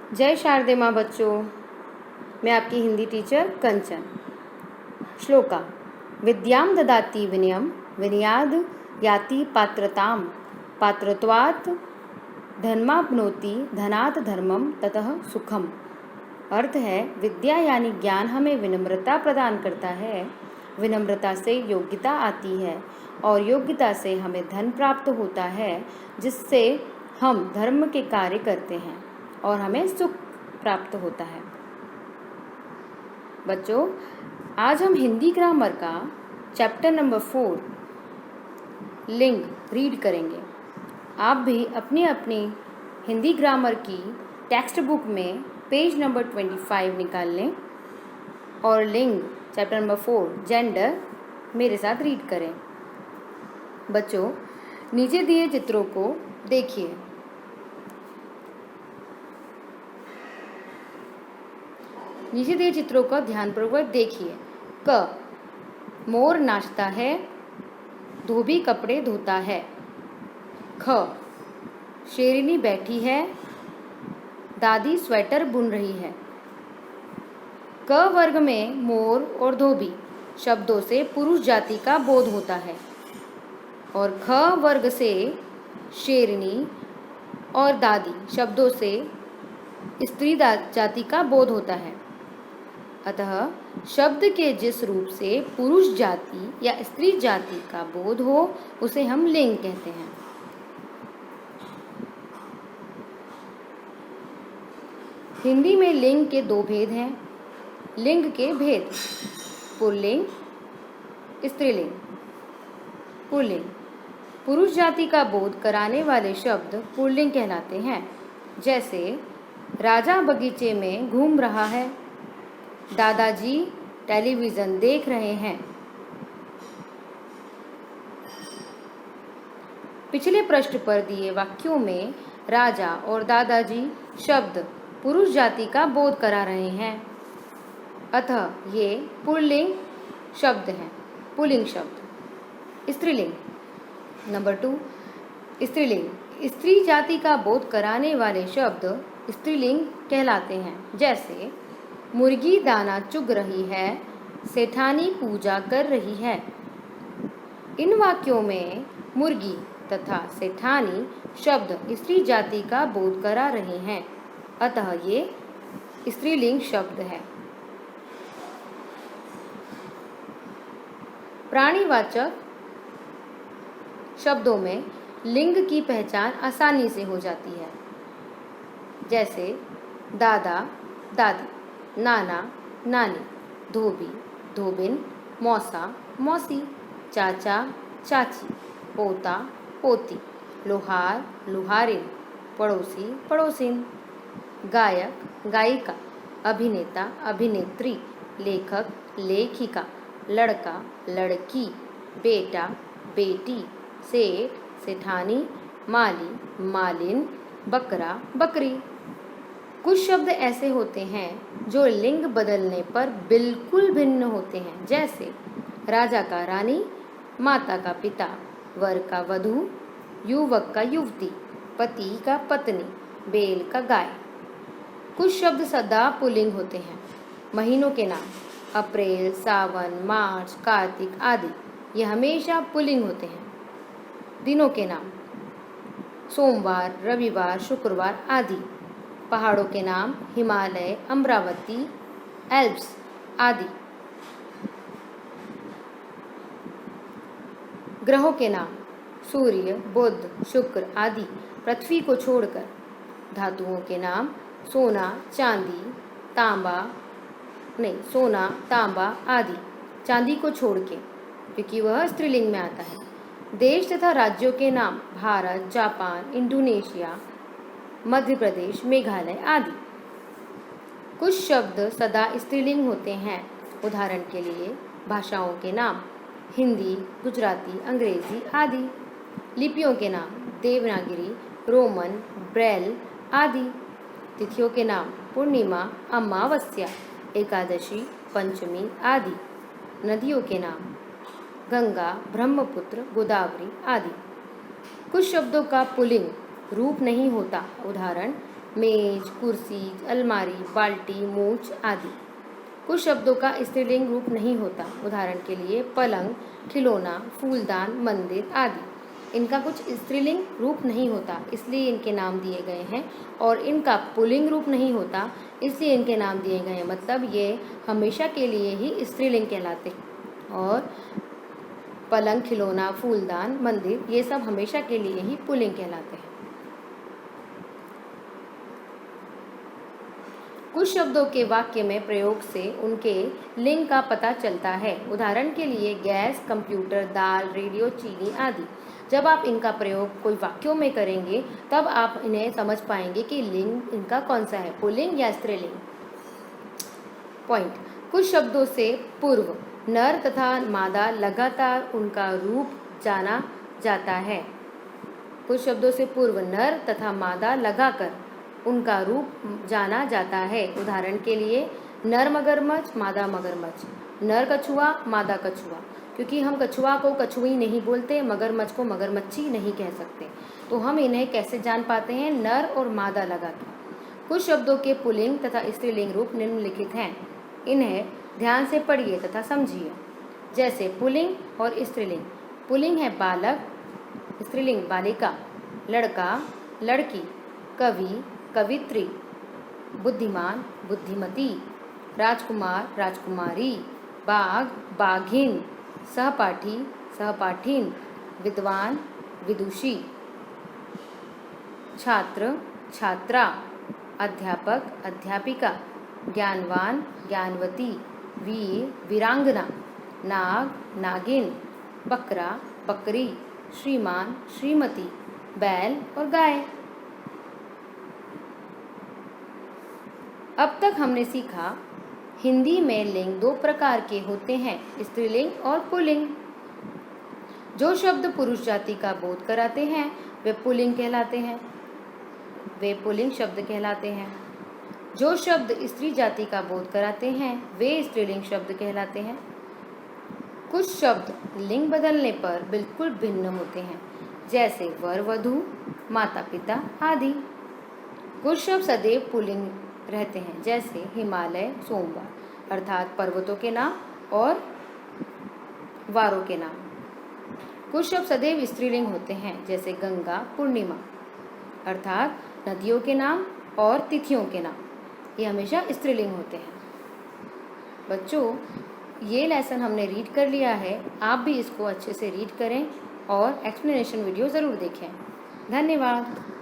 जय शारदे माँ बच्चों, मैं आपकी हिंदी टीचर कंचन। श्लोका विद्याम ददाति विनयम विनयाद याति पात्रताम पात्रत्वात् धर्माप्नोति धनात् धर्मम ततः सुखम। अर्थ है, विद्या यानी ज्ञान हमें विनम्रता प्रदान करता है, विनम्रता से योग्यता आती है और योग्यता से हमें धन प्राप्त होता है, जिससे हम धर्म के कार्य करते हैं और हमें सुख प्राप्त होता है। बच्चों, आज हम हिंदी ग्रामर का चैप्टर नंबर 4 लिंग रीड करेंगे। आप भी अपनी अपनी हिंदी ग्रामर की टेक्स्ट बुक में पेज नंबर 25 निकाल लें और लिंग चैप्टर नंबर 4 जेंडर मेरे साथ रीड करें। बच्चों, नीचे दिए चित्रों को देखिए। नीचे दिए चित्रों का ध्यानपूर्वक देखिए। क मोर नाचता है, धोबी कपड़े धोता है। ख शेरनी बैठी है, दादी स्वेटर बुन रही है। क वर्ग में मोर और धोबी शब्दों से पुरुष जाति का बोध होता है और ख वर्ग से शेरनी और दादी शब्दों से स्त्री जाति का बोध होता है। अतः शब्द के जिस रूप से पुरुष जाति या स्त्री जाति का बोध हो उसे हम लिंग कहते हैं। हिंदी में लिंग के 2 भेद हैं। लिंग के भेद: पुल्लिंग, स्त्रीलिंग। पुल्लिंग पुरुष जाति का बोध कराने वाले शब्द पुल्लिंग कहलाते हैं। जैसे राजा बगीचे में घूम रहा है, दादाजी टेलीविज़न देख रहे हैं। पिछले पृष्ठ पर दिए वाक्यों में राजा और दादाजी शब्द पुरुष जाति का बोध करा रहे हैं, अतः ये पुल्लिंग शब्द हैं, पुल्लिंग शब्द। स्त्रीलिंग नंबर 2, स्त्रीलिंग स्त्री जाति का बोध कराने वाले शब्द स्त्रीलिंग कहलाते हैं। जैसे मुर्गी दाना चुग रही है, सेठानी पूजा कर रही है। इन वाक्यों में मुर्गी तथा सेठानी शब्द स्त्री जाति का बोध करा रहे हैं, अतः ये स्त्रीलिंग शब्द है। प्राणीवाचक शब्दों में लिंग की पहचान आसानी से हो जाती है। जैसे दादा दादी, नाना नानी, धोबी धोबिन, मौसा मौसी, चाचा चाची, पोता पोती, लोहार लोहारिन, पड़ोसी पड़ोसिन, गायक गायिका, अभिनेता अभिनेत्री, लेखक लेखिका, लड़का लड़की, बेटा बेटी, सेठ सेठानी, माली मालिन, बकरा बकरी। कुछ शब्द ऐसे होते हैं जो लिंग बदलने पर बिल्कुल भिन्न होते हैं। जैसे राजा का रानी, माता का पिता, वर का वधू, युवक का युवती, पति का पत्नी, बैल का गाय। कुछ शब्द सदा पुल्लिंग होते हैं। महीनों के नाम अप्रैल, सावन, मार्च, कार्तिक आदि ये हमेशा पुल्लिंग होते हैं। दिनों के नाम सोमवार, रविवार, शुक्रवार आदि। पहाड़ों के नाम हिमालय, अमरावती, एल्प्स आदि। ग्रहों के नाम सूर्य, बुध, शुक्र आदि पृथ्वी को छोड़कर। धातुओं के नाम सोना, चांदी, सोना, तांबा आदि चांदी को छोड़ के, क्योंकि वह स्त्रीलिंग में आता है। देश तथा राज्यों के नाम भारत, जापान, इंडोनेशिया, मध्य प्रदेश, मेघालय आदि। कुछ शब्द सदा स्त्रीलिंग होते हैं। उदाहरण के लिए भाषाओं के नाम हिंदी, गुजराती, अंग्रेजी आदि। लिपियों के नाम देवनागरी, रोमन, ब्रेल आदि। तिथियों के नाम पूर्णिमा, अमावस्या, एकादशी, पंचमी आदि। नदियों के नाम गंगा, ब्रह्मपुत्र, गोदावरी आदि। कुछ शब्दों का पुल्लिंग रूप नहीं होता। उदाहरण मेज, कुर्सी, अलमारी, बाल्टी, मूछ आदि। कुछ शब्दों का स्त्रीलिंग रूप नहीं होता, उदाहरण के लिए पलंग, खिलौना, फूलदान, मंदिर आदि। इनका कुछ स्त्रीलिंग रूप नहीं होता, इसलिए इनके नाम दिए गए हैं, और इनका पुल्लिंग रूप नहीं होता, इसलिए इनके नाम दिए गए हैं। मतलब ये हमेशा के लिए ही स्त्रीलिंग कहलाते हैं, और पलंग, खिलौना, फूलदान, मंदिर ये सब हमेशा के लिए ही पुल्लिंग कहलाते हैं। कुछ शब्दों के वाक्य में प्रयोग से उनके लिंग का पता चलता है, उदाहरण के लिए गैस, कंप्यूटर, दाल, रेडियो, चीनी आदि। जब आप इनका प्रयोग कोई वाक्यों में करेंगे तब आप इन्हें समझ पाएंगे कि लिंग इनका कौन सा है, पुल्लिंग या स्त्रीलिंग। पॉइंट: कुछ शब्दों से पूर्व नर तथा मादा लगातार उनका रूप जाना जाता है। कुछ शब्दों से पूर्व नर तथा मादा लगाकर उनका रूप जाना जाता है, उदाहरण के लिए नर मगरमच्छ, मादा मगरमच्छ, नर कछुआ, मादा कछुआ। क्योंकि हम कछुआ को कछुई नहीं बोलते, मगरमच्छ को मगरमच्छी नहीं कह सकते, तो हम इन्हें कैसे जान पाते हैं? नर और मादा लगा के। कुछ शब्दों के पुल्लिंग तथा स्त्रीलिंग रूप निम्नलिखित हैं, इन्हें ध्यान से पढ़िए तथा समझिए। जैसे पुल्लिंग और स्त्रीलिंग: पुल्लिंग है बालक, स्त्रीलिंग बालिका, लड़का, लड़की, कवि, कवित्री, बुद्धिमान, बुद्धिमती, राजकुमार, राजकुमारी, बाघ, बाघिन, सहपाठी, सहपाठिन, विद्वान, विदुषी, छात्र, छात्रा, अध्यापक, अध्यापिका, ज्ञानवान, ज्ञानवती, वीर, वीरांगना, नाग, नागिन, बकरा, बकरी, श्रीमान, श्रीमती, बैल और गाय। अब तक हमने सीखा हिंदी में लिंग दो प्रकार के होते हैं, स्त्रीलिंग और पुल्लिंग। जो शब्द पुरुष जाति का बोध कराते हैं वे पुल्लिंग कहलाते हैं, वे पुल्लिंग शब्द कहलाते हैं। जो शब्द स्त्री जाति का बोध कराते हैं वे स्त्रीलिंग शब्द कहलाते हैं। कुछ शब्द लिंग बदलने पर बिल्कुल भिन्न होते हैं, जैसे वर, वधू, माता, पिता आदि। कुछ शब्द सदैव पुल्लिंग रहते हैं, जैसे हिमालय, सोमवार, अर्थात पर्वतों के नाम और वारों के नाम। कुछ शब्द सदैव स्त्रीलिंग होते हैं, जैसे गंगा, पूर्णिमा, अर्थात नदियों के नाम और तिथियों के नाम, ये हमेशा स्त्रीलिंग होते हैं। बच्चों, ये लेसन हमने रीड कर लिया है, आप भी इसको अच्छे से रीड करें और एक्सप्लेनेशन वीडियो ज़रूर देखें। धन्यवाद।